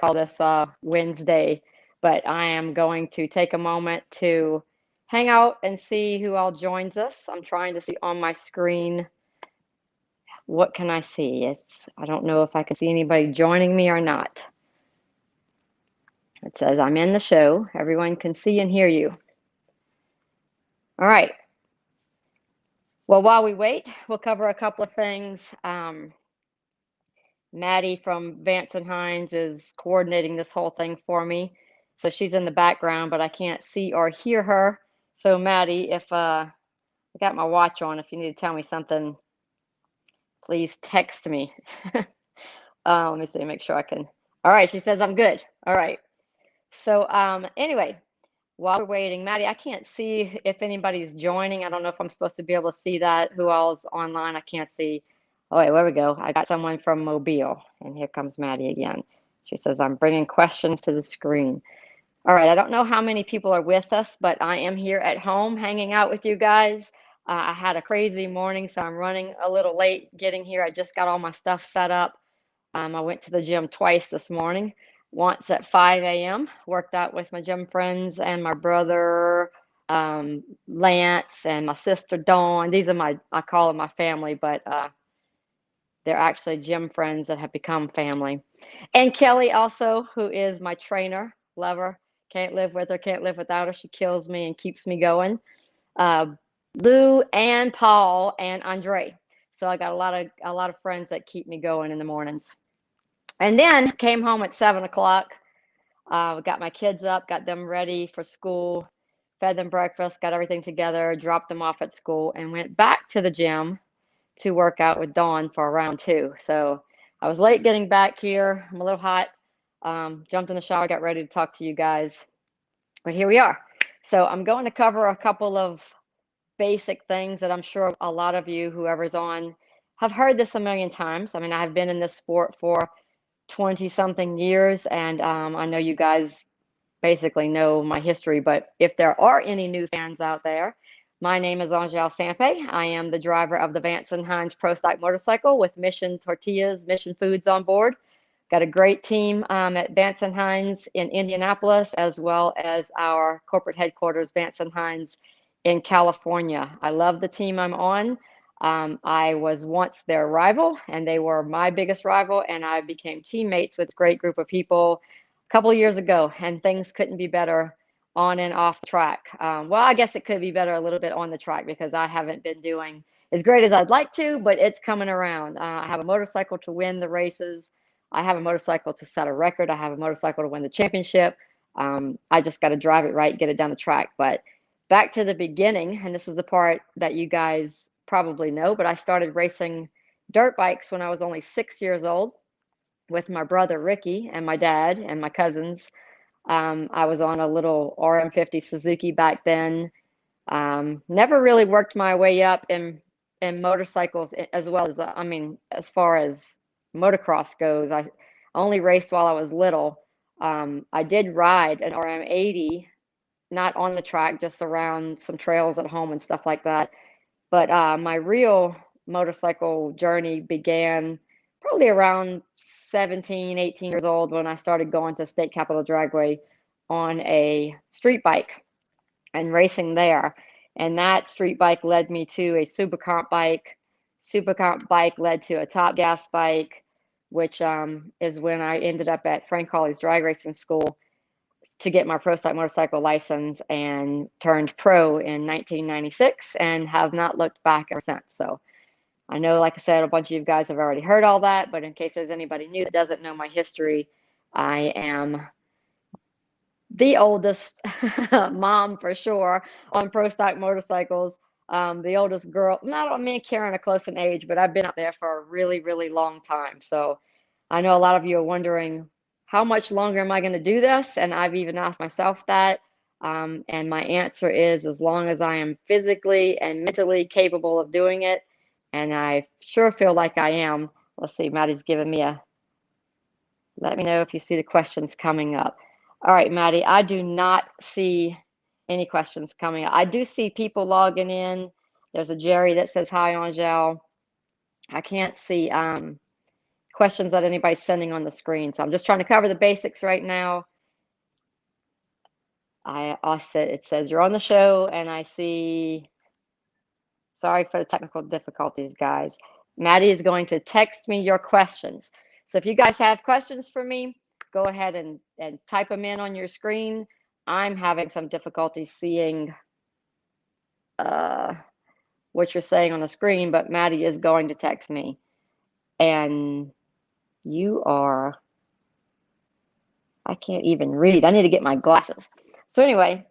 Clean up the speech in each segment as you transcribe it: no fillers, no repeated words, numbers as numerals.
call this Wednesday, but I am going to take a moment to hang out and see who all joins us. I'm trying to see on my screen. What can I see? I don't know if I can see anybody joining me or not. It says I'm in the show. Everyone can see and hear you. All right. Well, while we wait, we'll cover a couple of things. Maddie from Vance and Hines is coordinating this whole thing for me. So she's in the background, but I can't see or hear her. So Maddie, if I got my watch on, if you need to tell me something, please text me. Let me see, make sure I can. All right, she says I'm good. All right. So anyway, while we're waiting, Maddie, I can't see if anybody's joining. I don't know if I'm supposed to be able to see that. Who all's online? I can't see. Oh, wait, there we go. I got someone from Mobile. And here comes Maddie again. She says, I'm bringing questions to the screen. All right, I don't know how many people are with us, but I am here at home hanging out with you guys. I had a crazy morning, so I'm running a little late getting here. I just got all my stuff set up. I went to the gym twice this morning, once at 5 a.m., worked out with my gym friends and my brother, Lance, and my sister, Dawn. These are I call them my family, but they're actually gym friends that have become family. And Kelly also, who is my trainer, love her. Can't live with her, can't live without her. She kills me and keeps me going. Lou and Paul and Andre. So I got a lot of friends that keep me going in the mornings. And then came home at 7 o'clock. Got my kids up, got them ready for school, fed them breakfast, got everything together, dropped them off at school, and went back to the gym to work out with Dawn for round 2. So I was late getting back here. I'm a little hot. Jumped in the shower, got ready to talk to you guys. But here we are. So I'm going to cover a couple of basic things that I'm sure a lot of you, whoever's on, have heard this a million times. I mean, I've been in this sport for 20 something years, and I know you guys basically know my history, but if there are any new fans out there, my name is Angelle Sampey. I am the driver of the Vance and Hines Prostock motorcycle with Mission Tortillas, Mission Foods on board. Got a great team at Vance and Hines in Indianapolis, as well as our corporate headquarters, Vance and Hines in California. I love the team I'm on. I was once their rival, and they were my biggest rival, and I became teammates with a great group of people a couple of years ago, and things couldn't be better on and off the track. Well, I guess it could be better a little bit on the track because I haven't been doing as great as I'd like to, but it's coming around. I have a motorcycle to win the races. I have a motorcycle to set a record. I have a motorcycle to win the championship. I just got to drive it right, get it down the track. But back to the beginning, and this is the part that you guys probably know, but I started racing dirt bikes when I was only 6 years old with my brother Ricky and my dad and my cousins. I was on a little RM50 Suzuki back then. Never really worked my way up in motorcycles as well as, I mean, as far as motocross goes. I only raced while I was little. I did ride an RM80, not on the track, just around some trails at home and stuff like that. But my real motorcycle journey began probably around 17, 18 years old when I started going to State Capitol Dragway on a street bike and racing there. And that street bike led me to a Supercomp bike. Supercomp bike led to a Top Gas bike, which is when I ended up at Frank Hawley's drag racing school to get my Prostock motorcycle license and turned pro in 1996 and have not looked back ever since. So I know, like I said, a bunch of you guys have already heard all that, but in case there's anybody new that doesn't know my history, I am the oldest mom for sure on Prostock motorcycles. The oldest girl, not me and Karen are close in age, but I've been out there for a really, really long time. So I know a lot of you are wondering, how much longer am I going to do this? And I've even asked myself that. And my answer is as long as I am physically and mentally capable of doing it. And I sure feel like I am. Let's see, Maddie's giving me let me know if you see the questions coming up. All right, Maddie, I do not see any questions coming up. I do see people logging in. There's a Jerry that says, hi, Angelle. I can't see questions that anybody's sending on the screen. So I'm just trying to cover the basics right now. It says you're on the show, and I see, sorry for the technical difficulties, guys. Maddie is going to text me your questions. So if you guys have questions for me, go ahead and type them in on your screen. I'm having some difficulty seeing what you're saying on the screen, but Maddie is going to text me. And you are, I can't even read. I need to get my glasses. So anyway,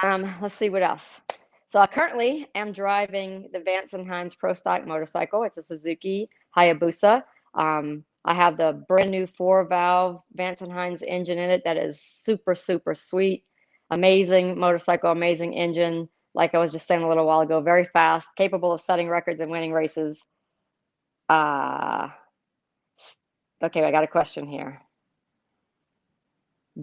let's see what else. So I currently am driving the Vance & Hines Prostock motorcycle. It's a Suzuki Hayabusa. I have the brand new 4-valve Vance & Hines engine in it that is super, super sweet. Amazing motorcycle, amazing engine. Like I was just saying a little while ago, very fast, capable of setting records and winning races. Okay, I got a question here.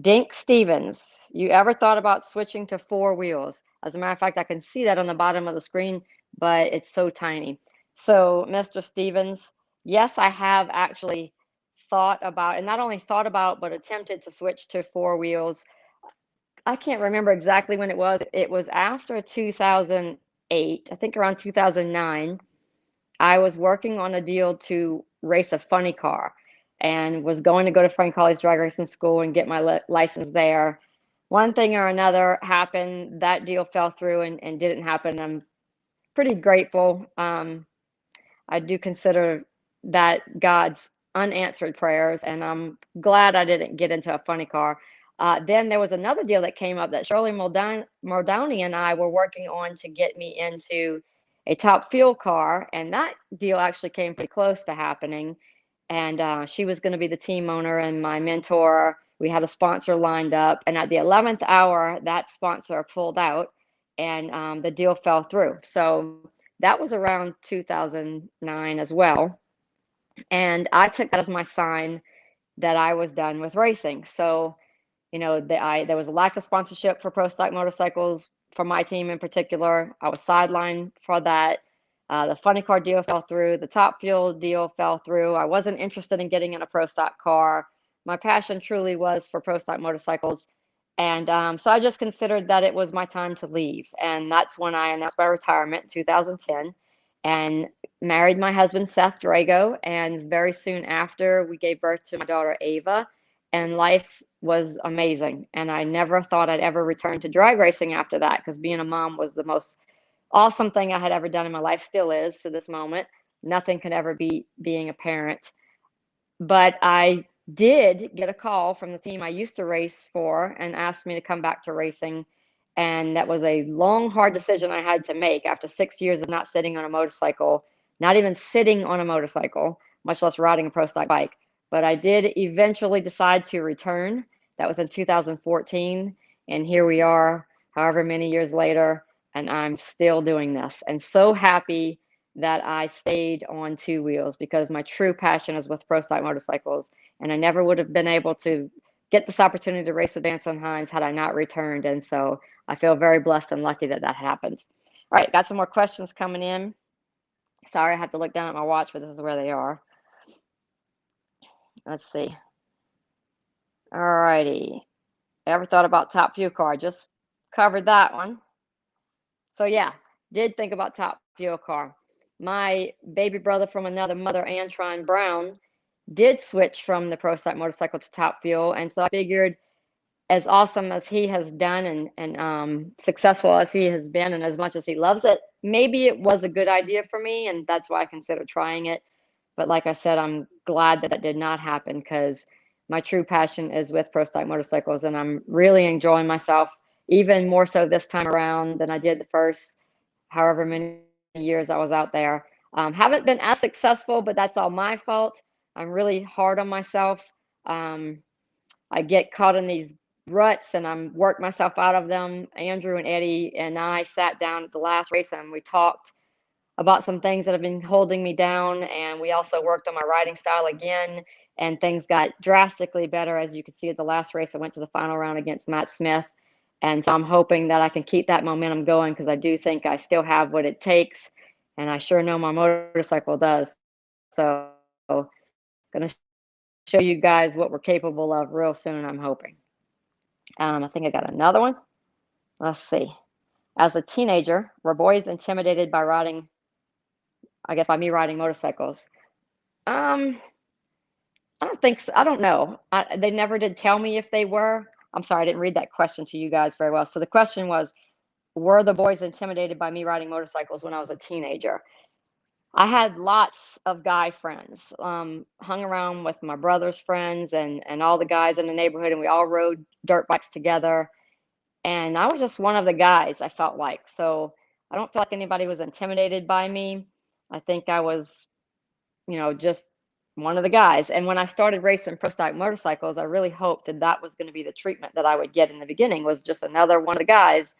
Dink Stevens, you ever thought about switching to 4 wheels? As a matter of fact, I can see that on the bottom of the screen, but it's so tiny. So, Mr. Stevens, yes, I have actually thought about, and not only thought about, but attempted to switch to 4 wheels. I can't remember exactly when it was. It was after 2008, I think around 2009. I was working on a deal to race a funny car and was going to go to Frank Hawley's drag racing school and get my license there. One thing or another happened. That deal fell through and didn't happen. I'm pretty grateful. I do consider that God's unanswered prayers, and I'm glad I didn't get into a funny car. Then there was another deal that came up that Shirley Muldowney and I were working on to get me into a Top Fuel car, and that deal actually came pretty close to happening. And she was going to be the team owner and my mentor. We had a sponsor lined up, and at the 11th hour, that sponsor pulled out, and the deal fell through. So that was around 2009 as well. And I took that as my sign that I was done with racing. So, there was a lack of sponsorship for Prostock motorcycles for my team in particular. I was sidelined for that. The funny car deal fell through. The Top Fuel deal fell through. I wasn't interested in getting in a Prostock car. My passion truly was for Prostock motorcycles. And so I just considered that it was my time to leave. And that's when I announced my retirement in 2010 and married my husband, Seth Drago. And very soon after, we gave birth to my daughter, Ava. And life was amazing. And I never thought I'd ever return to drag racing after that, because being a mom was the most awesome thing I had ever done in my life, still is to this moment. Nothing could ever beat being a parent. But I did get a call from the team I used to race for and asked me to come back to racing. And that was a long, hard decision I had to make after 6 years of not sitting on a motorcycle, not even sitting on a motorcycle, much less riding a pro stock bike. But I did eventually decide to return. That was in 2014. And here we are, however many years later, and I'm still doing this. And so happy that I stayed on 2 wheels, because my true passion is with pro stock motorcycles. And I never would have been able to get this opportunity to race with Vance & Hines had I not returned. And so I feel very blessed and lucky that that happened. All right, got some more questions coming in. Sorry, I have to look down at my watch, but this is where they are. Let's see. All righty. Ever thought about Top Fuel car? Just covered that one. So yeah, did think about Top Fuel car. My baby brother from another mother, Antron Brown, did switch from the Pro Stock motorcycle to Top Fuel. And so I figured, as awesome as he has done and successful as he has been, and as much as he loves it, maybe it was a good idea for me. And that's why I considered trying it. But like I said, I'm glad that that did not happen, because my true passion is with Pro Stock motorcycles, and I'm really enjoying myself even more so this time around than I did the first however many years I was out there. Haven't been as successful, but that's all my fault. I'm really hard on myself. I get caught in these ruts and I'm work myself out of them. Andrew and Eddie and I sat down at the last race and we talked about some things that have been holding me down. And we also worked on my riding style again, and things got drastically better. As you can see at the last race, I went to the final round against Matt Smith. And so I'm hoping that I can keep that momentum going, because I do think I still have what it takes. And I sure know my motorcycle does. So going to show you guys what we're capable of real soon, I'm hoping. I think I got another one. Let's see. As a teenager, were boys intimidated by riding, I guess by me riding motorcycles? I don't think so. I don't know. They never did tell me if they were. I'm sorry, I didn't read that question to you guys very well. So the question was, were the boys intimidated by me riding motorcycles when I was a teenager? I had lots of guy friends, hung around with my brother's friends and all the guys in the neighborhood, and we all rode dirt bikes together. And I was just one of the guys, I felt like. So I don't feel like anybody was intimidated by me. I think I was, just one of the guys. And when I started racing Prostock motorcycles, I really hoped that was going to be the treatment that I would get in the beginning, was just another one of the guys,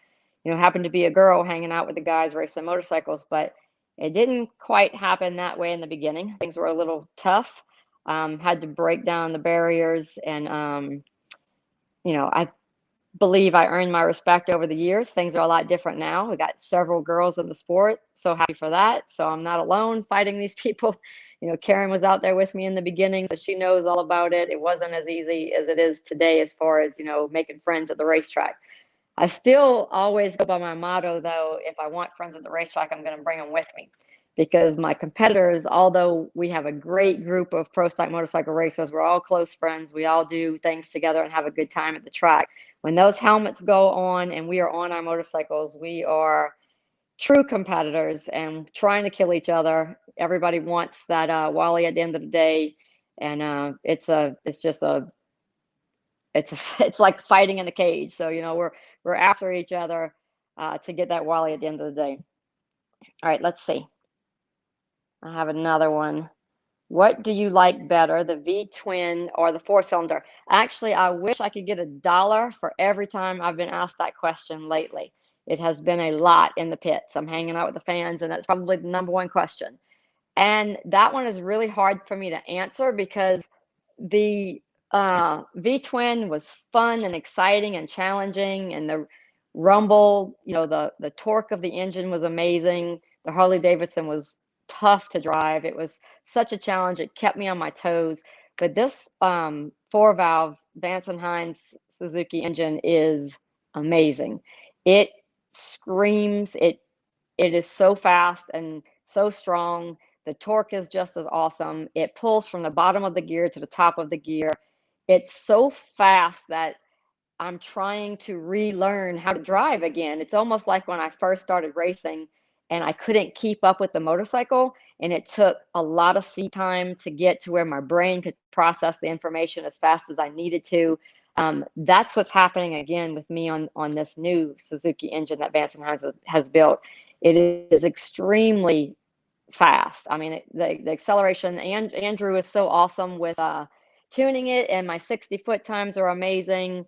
happened to be a girl hanging out with the guys racing motorcycles. But it didn't quite happen that way in the beginning. Things were a little tough. Had to break down the barriers, and I believe I earned my respect over the years. Things are a lot different now. We got several girls in the sport. So happy for that. So I'm not alone fighting these people. Karen was out there with me in the beginning, so she knows all about it. It wasn't as easy as it is today as far as, making friends at the racetrack. I still always go by my motto, though. If I want friends at the racetrack, I'm going to bring them with me, because my competitors, although we have a great group of pro stock motorcycle racers, we're all close friends. We all do things together and have a good time at the track. When those helmets go on and we are on our motorcycles, we are true competitors and trying to kill each other. Everybody wants that Wally at the end of the day, and it's like fighting in a cage. So we're after each other to get that Wally at the end of the day. All right, let's see. I have another one. What do you like better, the V-twin or the four-cylinder? Actually, I wish I could get $1 for every time I've been asked that question lately. It has been a lot in the pits. I'm hanging out with the fans, and that's probably the number one question. And that one is really hard for me to answer, because the V-twin was fun and exciting and challenging, and the rumble, the torque of the engine was amazing. The Harley Davidson was tough to drive. It was such a challenge. It kept me on my toes. But this 4-valve Vance and Hines Suzuki engine is amazing. It screams. It is so fast and so strong. The torque is just as awesome. It pulls from the bottom of the gear to the top of the gear. It's so fast that I'm trying to relearn how to drive again. It's almost like when I first started racing and I couldn't keep up with the motorcycle, and it took a lot of seat time to get to where my brain could process the information as fast as I needed to. That's what's happening again with me on this new Suzuki engine that Vance and Hines has built. It is extremely fast. I mean, the acceleration, and Andrew is so awesome with tuning it, and my 60-foot times are amazing.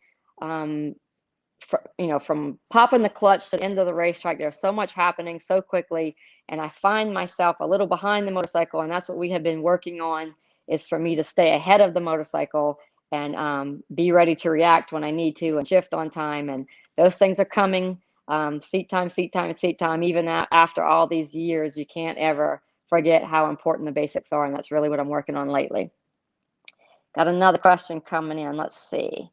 From popping the clutch to the end of the racetrack, there's so much happening so quickly, and I find myself a little behind the motorcycle, and that's what we have been working on, is for me to stay ahead of the motorcycle and be ready to react when I need to and shift on time, and those things are coming. Seat time, seat time, seat time. Even after all these years, you can't ever forget how important the basics are, and that's really what I'm working on lately. Got another question coming in. Let's see.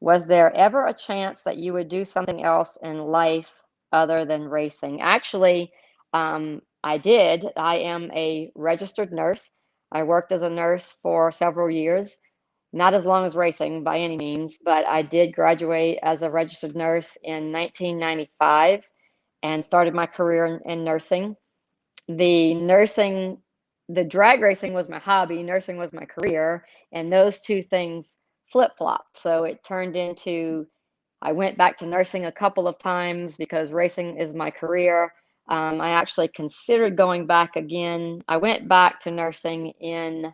Was there ever a chance that you would do something else in life other than racing? Actually, I did. I am a registered nurse. I worked as a nurse for several years, not as long as racing by any means, but I did graduate as a registered nurse in 1995 and started my career in nursing. The drag racing was my hobby, nursing was my career, and those two things flip-flopped. So it turned into, I went back to nursing a couple of times because racing is my career. I actually considered going back again. I went back to nursing in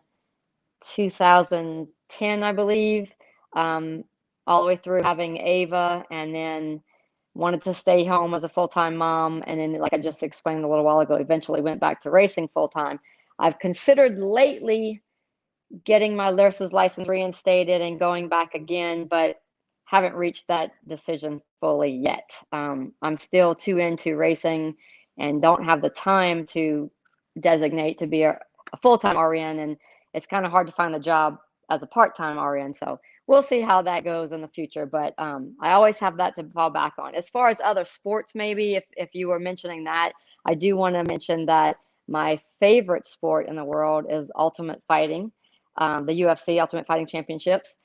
2010, I believe, all the way through having Ava, and then wanted to stay home as a full-time mom. And then, like I just explained a little while ago, eventually went back to racing full-time. I've considered lately getting my nurse's license reinstated and going back again, but haven't reached that decision fully yet. I'm still too into racing and don't have the time to designate to be a a full-time RN, and it's kind of hard to find a job as a part-time RN. So we'll see how that goes in the future. But I always have that to fall back on. As far as other sports, maybe if you were mentioning that, I do want to mention that my favorite sport in the world is ultimate fighting, the UFC Ultimate Fighting Championships.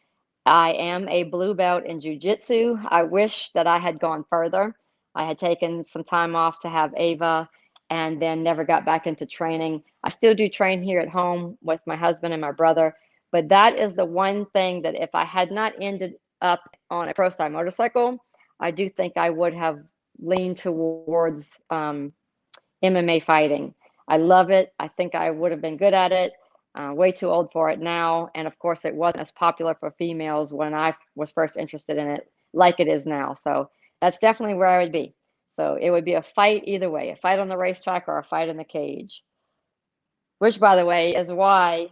I am a blue belt in jiu-jitsu. I wish that I had gone further. I had taken some time off to have Ava and then never got back into training. I still do train here at home with my husband and my brother, but that is the one thing that if I had not ended up on a pro style motorcycle, I do think I would have leaned towards MMA fighting. I love it. I think I would have been good at it. Way too old for it now. And of course, it wasn't as popular for females when I was first interested in it like it is now. So that's definitely where I would be. So it would be a fight either way, a fight on the racetrack or a fight in the cage, which, by the way, is why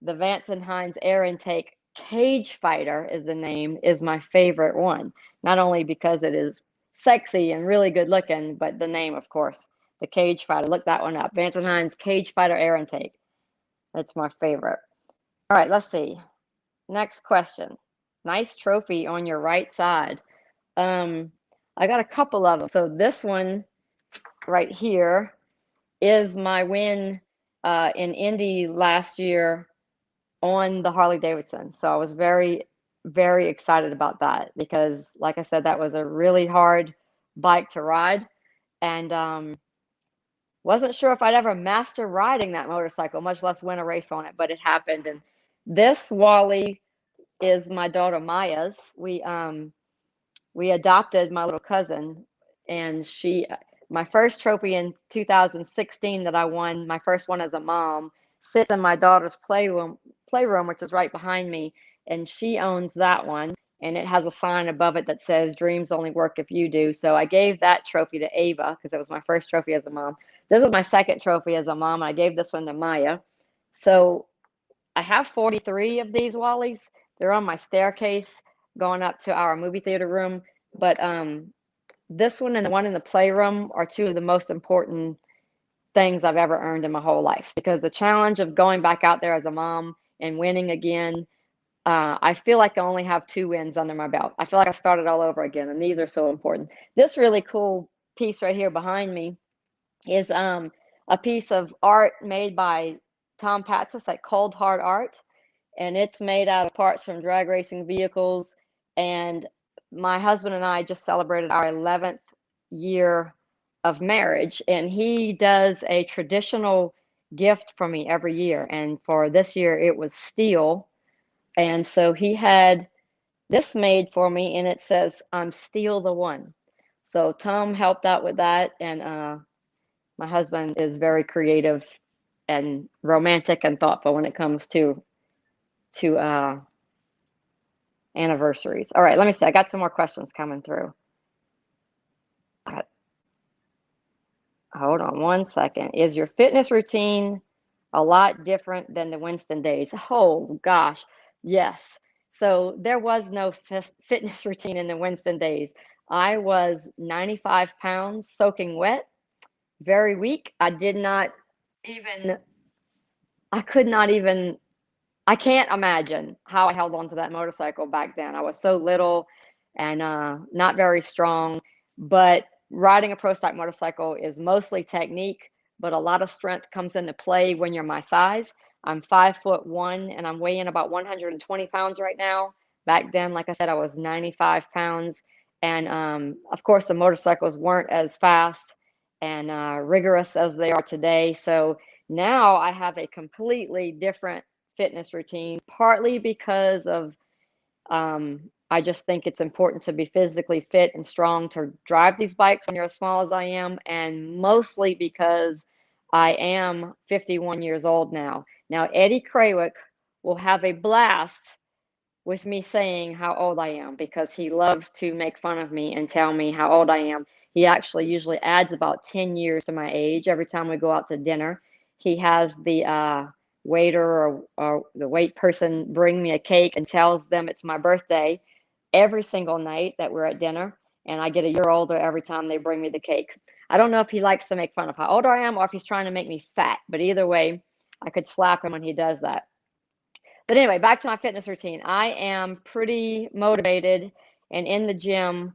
the Vance and Hines Air Intake Cage Fighter is the name, is my favorite one. Not only because it is sexy and really good looking, but the name, of course, the Cage Fighter. Look that one up. Vance and Hines Cage Fighter Air Intake. That's my favorite. All right, let's see. Next question. Nice trophy on your right side. I got a couple of them. So this one right here is my win in Indy last year on the Harley Davidson. So I was very, very excited about that because, like I said, that was a really hard bike to ride. And wasn't sure if I'd ever master riding that motorcycle, much less win a race on it, but it happened. And this Wally is my daughter Maya's. We adopted my little cousin, and my first trophy in 2016 that I won, my first one as a mom, sits in my daughter's playroom, which is right behind me, and she owns that one. And it has a sign above it that says "Dreams only work if you do." So I gave that trophy to Ava because it was my first trophy as a mom. This is my second trophy as a mom, and I gave this one to Maya. So I have 43 of these Wallies. They're on my staircase going up to our movie theater room. But this one and the one in the playroom are two of the most important things I've ever earned in my whole life, because the challenge of going back out there as a mom and winning again, I feel like I only have 2 wins under my belt. I feel like I started all over again, and these are so important. This really cool piece right here behind me is a piece of art made by Tom Patsis at Cold Hard Art, and it's made out of parts from drag racing vehicles. And my husband and I just celebrated our 11th year of marriage, and he does a traditional gift for me every year. And for this year, it was steel. And so he had this made for me, and it says, "I'm still the one." So Tom helped out with that, and my husband is very creative and romantic and thoughtful when it comes to anniversaries. All right, let me see. I got some more questions coming through. Hold on one second. Is your fitness routine a lot different than the Winston days? Oh gosh, yes. So there was no fitness routine in the Winston days. I was 95 pounds, soaking wet, very weak. I could not even, I can't imagine how I held on to that motorcycle back then. I was so little and not very strong. But riding a pro stock motorcycle is mostly technique, but a lot of strength comes into play when you're my size. I'm 5'1" and I'm weighing about 120 pounds right now. Back then, like I said, I was 95 pounds. And of course, the motorcycles weren't as fast and rigorous as they are today. So now I have a completely different fitness routine, partly because of I just think it's important to be physically fit and strong to drive these bikes when you're as small as I am, and mostly because I am 51 years old now. Now, Eddie Krawick will have a blast with me saying how old I am, because he loves to make fun of me and tell me how old I am. He actually usually adds about 10 years to my age every time we go out to dinner. He has the waiter or the wait person bring me a cake and tells them it's my birthday every single night that we're at dinner. And I get a year older every time they bring me the cake. I don't know if he likes to make fun of how old I am or if he's trying to make me fat, but either way, I could slap him when he does that. But anyway, back to my fitness routine. I am pretty motivated and in the gym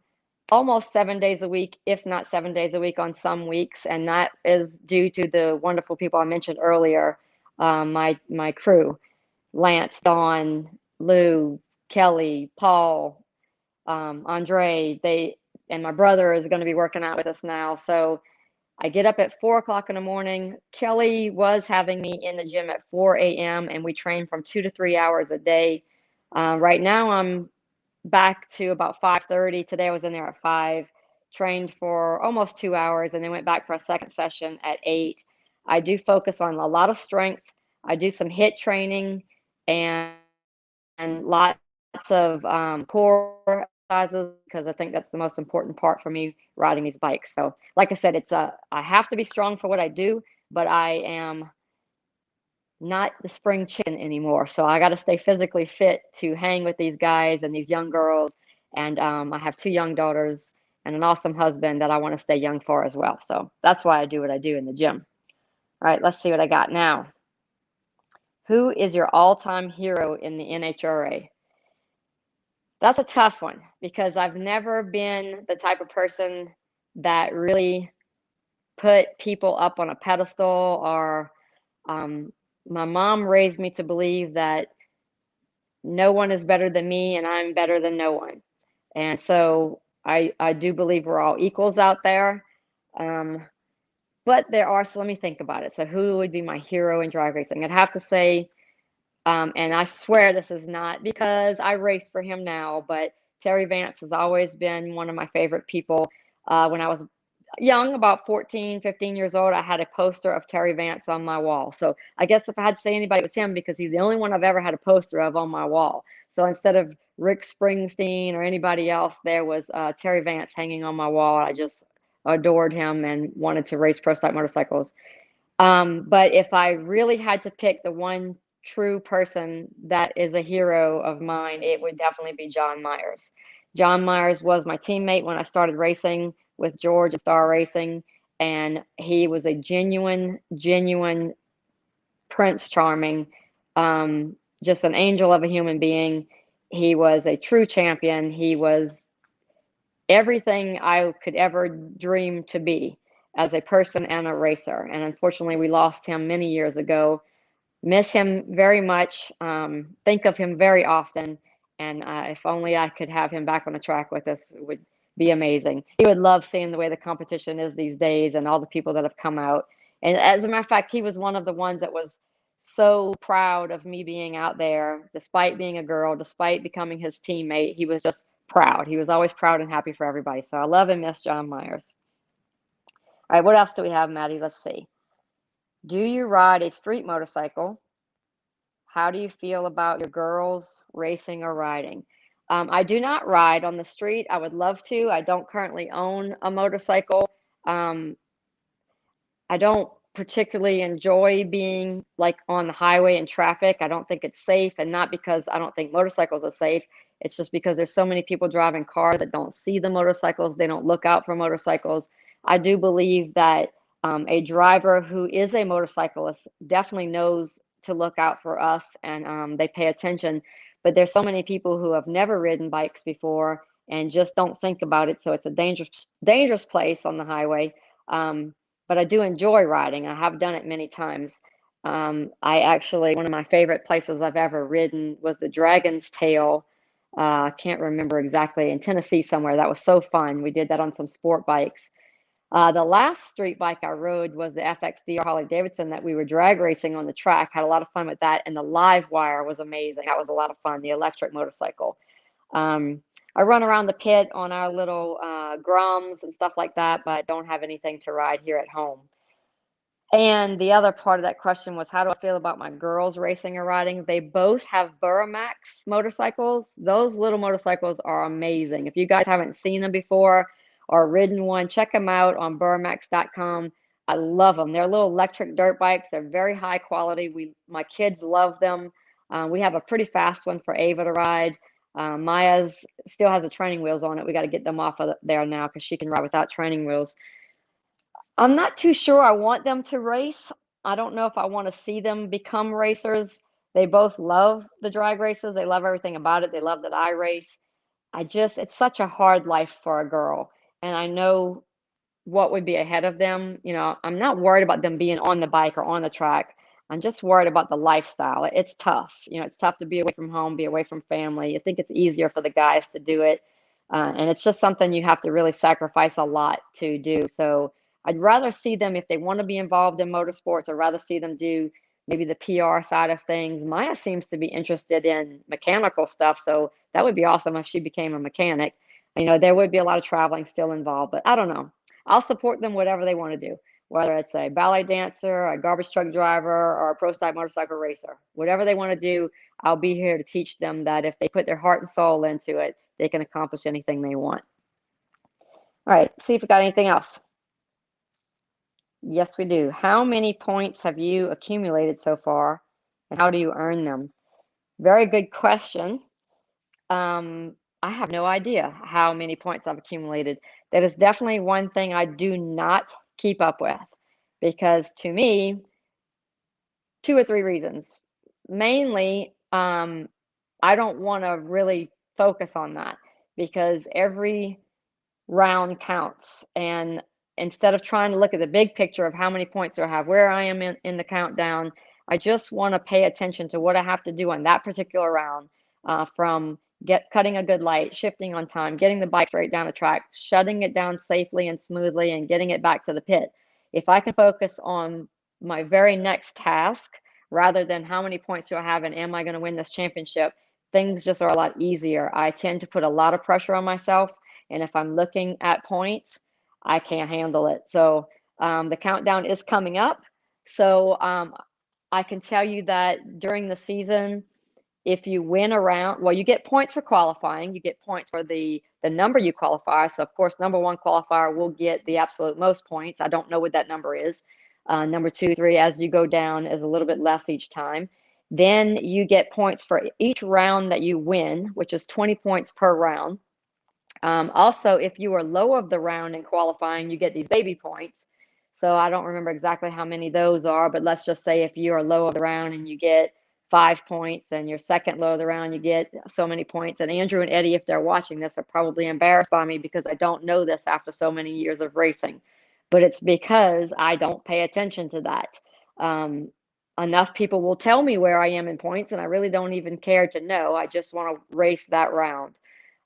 almost 7 days a week, if not 7 days a week on some weeks, and that is due to the wonderful people I mentioned earlier, my crew, Lance, Dawn, Lou, Kelly, Paul, Andre. They and my brother is going to be working out with us now. So I get up at 4 o'clock in the morning. Kelly was having me in the gym at 4 a.m. and we train from 2 to 3 hours a day. Right now I'm back to about 5:30. Today I was in there at 5, trained for almost 2 hours, and then went back for a second session at 8. I do focus on a lot of strength. I do some hit training and lots of core exercises because I think that's the most important part for me riding these bikes. So, like I said, I have to be strong for what I do, but I am not the spring chicken anymore. So I got to stay physically fit to hang with these guys and these young girls. And I have 2 young daughters and an awesome husband that I want to stay young for as well. So that's why I do what I do in the gym. All right, let's see what I got now. Who is your all-time hero in the NHRA? That's a tough one because I've never been the type of person that really put people up on a pedestal or my mom raised me to believe that no one is better than me and I'm better than no one. And so I do believe we're all equals out there. Um, but there are, so let me think about it. So who would be my hero in drag racing? I'd have to say, and I swear this is not because I race for him now, but Terry Vance has always been one of my favorite people. When I was young, about 14, 15 years old, I had a poster of Terry Vance on my wall. So I guess if I had to say anybody, it was him because he's the only one I've ever had a poster of on my wall. So instead of Rick Springsteen or anybody else, there was Terry Vance hanging on my wall. I just adored him and wanted to race Prostock motorcycles. But if I really had to pick the one true person that is a hero of mine, it would definitely be John Myers. John Myers was my teammate when I started racing with George and Star Racing, and he was a genuine Prince Charming, just an angel of a human being. He was a true champion. He was everything I could ever dream to be as a person and a racer. And unfortunately, we lost him many years ago. Miss him very much. Think of him very often. And if only I could have him back on the track with us, it would be amazing. He would love seeing the way the competition is these days and all the people that have come out. And as a matter of fact, he was one of the ones that was so proud of me being out there, despite being a girl, despite becoming his teammate. He was just proud. He was always proud and happy for everybody. So I love and miss John Myers. All right, what else do we have, Maddie? Let's see. Do you ride a street motorcycle? How do you feel about your girls racing or riding? I do not ride on the street. I would love to. I don't currently own a motorcycle. Um, I don't particularly enjoy being like on the highway in traffic. I don't think it's safe, and not because I don't think motorcycles are safe. It's just because there's so many people driving cars that don't see the motorcycles. They don't look out for motorcycles. I do believe that a driver who is a motorcyclist definitely knows to look out for us and they pay attention. But there's so many people who have never ridden bikes before and just don't think about it. So it's a dangerous place on the highway. But I do enjoy riding. I have done it many times. I actually, one of my favorite places I've ever ridden was the Dragon's Tail. I can't remember exactly, in Tennessee somewhere. That was so fun. We did that on some sport bikes. The last street bike I rode was the FXDR Harley Davidson that we were drag racing on the track. Had a lot of fun with that. And the live wire was amazing. That was a lot of fun, the electric motorcycle. I run around the pit on our little Grums and stuff like that, but don't have anything to ride here at home. And the other part of that question was, how do I feel about my girls racing or riding? They both have Buramax motorcycles. Those little motorcycles are amazing. If you guys haven't seen them before or ridden one, check them out on buramax.com. I love them. They're little electric dirt bikes. They're very high quality. My kids love them. We have a pretty fast one for Ava to ride. Maya's still has the training wheels on it. We got to get them off of there now because she can ride without training wheels. I'm not too sure I want them to race. I don't know if I want to see them become racers. They both love the drag races. They love everything about it. They love that I race. It's such a hard life for a girl. And I know what would be ahead of them. I'm not worried about them being on the bike or on the track. I'm just worried about the lifestyle. It's tough. It's tough to be away from home, be away from family. I think it's easier for the guys to do it. And it's just something you have to really sacrifice a lot to do. So I'd rather see them, if they want to be involved in motorsports, I'd rather see them do maybe the PR side of things. Maya seems to be interested in mechanical stuff. So that would be awesome if she became a mechanic. There would be a lot of traveling still involved, but I don't know. I'll support them whatever they want to do, whether it's a ballet dancer, a garbage truck driver, or a pro style motorcycle racer. Whatever they want to do, I'll be here to teach them that if they put their heart and soul into it, they can accomplish anything they want. All right, see if we got anything else. Yes, we do. How many points have you accumulated so far, and how do you earn them? Very good question. I have no idea how many points I've accumulated. That is definitely one thing I do not keep up with, because to me, two or three reasons. Mainly, I don't want to really focus on that because every round counts. And instead of trying to look at the big picture of how many points do I have, where I am in the countdown, I just want to pay attention to what I have to do on that particular round, from cutting a good light, shifting on time, getting the bike straight down the track, shutting it down safely and smoothly, and getting it back to the pit. If I can focus on my very next task rather than how many points do I have and am I going to win this championship, things just are a lot easier. I tend to put a lot of pressure on myself, and if I'm looking at points, I can't handle it. So the countdown is coming up. So I can tell you that during the season, if you win a round, well, you get points for qualifying. You get points for the number you qualify. So of course, number one qualifier will get the absolute most points. I don't know what that number is. Number two, three, as you go down, is a little bit less each time. Then you get points for each round that you win, which is 20 points per round. Also, if you are low of the round in qualifying, you get these baby points. So I don't remember exactly how many those are, but let's just say if you are low of the round and you get 5 points, and you're second low of the round, you get so many points. And Andrew and Eddie, if they're watching this, are probably embarrassed by me because I don't know this after so many years of racing. But it's because I don't pay attention to that. Enough people will tell me where I am in points, and I really don't even care to know. I just want to race that round.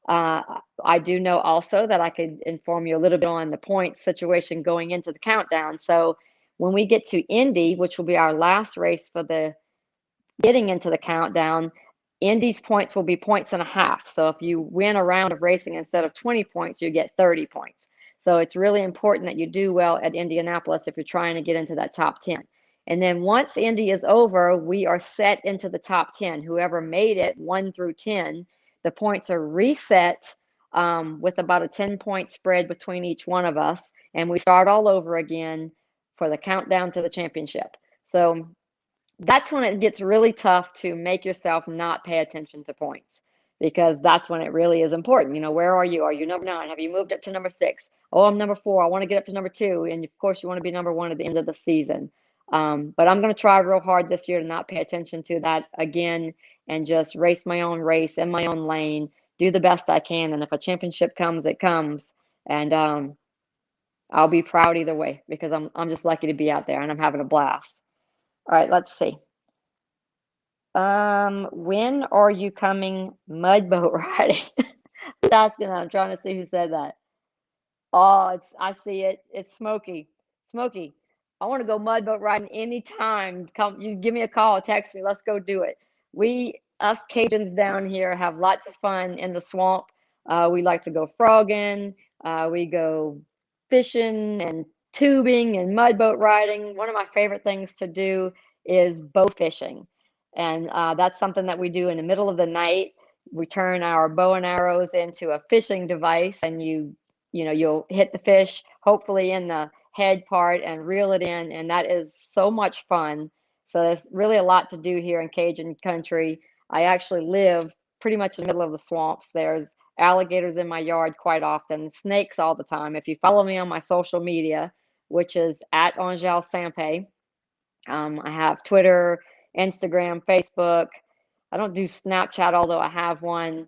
Uh, I do know also that I could inform you a little bit on the points situation going into the countdown. So when we get to Indy, which will be our last race for the getting into the countdown, Indy's points will be points and a half. So if you win a round of racing, instead of 20 points, you get 30 points. So it's really important that you do well at Indianapolis if you're trying to get into that top 10. And then once Indy is over, we are set into the top 10. Whoever made it 1 through 10, the points are reset, with about a 10-point spread between each one of us. And we start all over again for the countdown to the championship. So that's when it gets really tough to make yourself not pay attention to points, because that's when it really is important. Where are you? Are you number 9? Have you moved up to number 6? Oh, I'm number 4. I want to get up to number 2. And of course, you want to be number 1 at the end of the season. But I'm going to try real hard this year to not pay attention to that again, and just race my own race in my own lane, do the best I can. And if a championship comes, it comes. And I'll be proud either way, because I'm just lucky to be out there and I'm having a blast. All right, let's see. When are you coming mud boat riding? Who's asking that? I'm trying to see who said that. Oh, I see it. It's Smokey. Smokey, I want to go mud boat riding anytime. Come, you give me a call, text me. Let's go do it. Us Cajuns down here have lots of fun in the swamp. We like to go frogging. We go fishing and tubing and mud boat riding. One of my favorite things to do is bow fishing. And that's something that we do in the middle of the night. We turn our bow and arrows into a fishing device, and you'll hit the fish, hopefully in the head part, and reel it in. And that is so much fun. So there's really a lot to do here in Cajun country. I actually live pretty much in the middle of the swamps. There's alligators in my yard quite often, snakes all the time. If you follow me on my social media, which is at Angelle Sampey, I have Twitter, Instagram, Facebook. I don't do Snapchat, although I have one.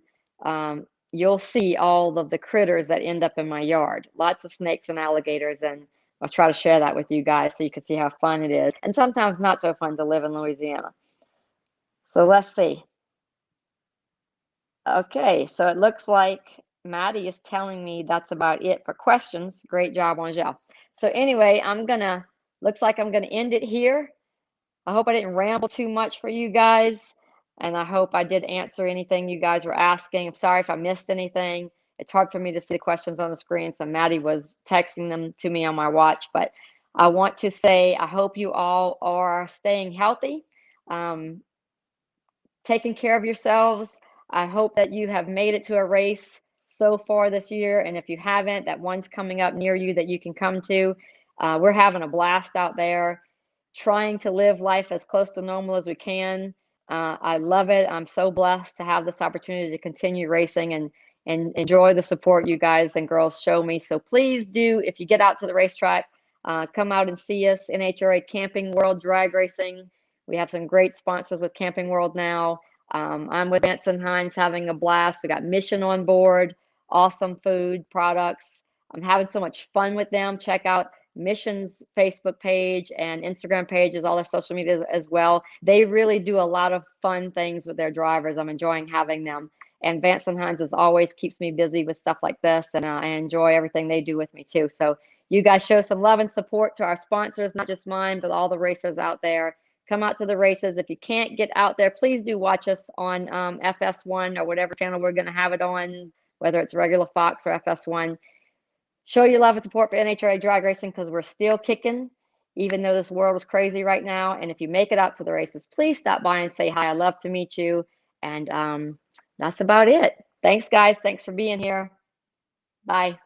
You'll see all of the critters that end up in my yard. Lots of snakes and alligators, and I'll try to share that with you guys so you can see how fun it is. And sometimes not so fun to live in Louisiana. So let's see. Okay, so it looks like Maddie is telling me that's about it for questions. Great job, Angelle. So anyway, looks like I'm gonna end it here. I hope I didn't ramble too much for you guys, and I hope I did answer anything you guys were asking. I'm sorry if I missed anything. It's hard for me to see the questions on the screen, so Maddie was texting them to me on my watch. But I want to say I hope you all are staying healthy, um, taking care of yourselves. I hope that you have made it to a race so far this year, and if you haven't, that one's coming up near you that you can come to. We're having a blast out there, trying to live life as close to normal as we can. I love it. I'm so blessed to have this opportunity to continue racing and enjoy the support you guys and girls show me. So please do, if you get out to the racetrack, come out and see us. NHRA Camping World Drag Racing. We have some great sponsors with Camping World now. I'm with Vance and Hines having a blast. We got Mission on board, awesome food products. I'm having so much fun with them. Check out Mission's Facebook page and Instagram pages, all their social media as well. They really do a lot of fun things with their drivers. I'm enjoying having them. And Vance and Hines always keeps me busy with stuff like this, and I enjoy everything they do with me too. So you guys show some love and support to our sponsors, not just mine, but all the racers out there. Come out to the races. If you can't get out there, please do watch us on FS1 or whatever channel we're going to have it on, whether it's regular Fox or FS1. Show your love and support for NHRA drag racing because we're still kicking, even though this world is crazy right now. And if you make it out to the races, please stop by and say hi. I'd love to meet you. And that's about it. Thanks, guys. Thanks for being here. Bye.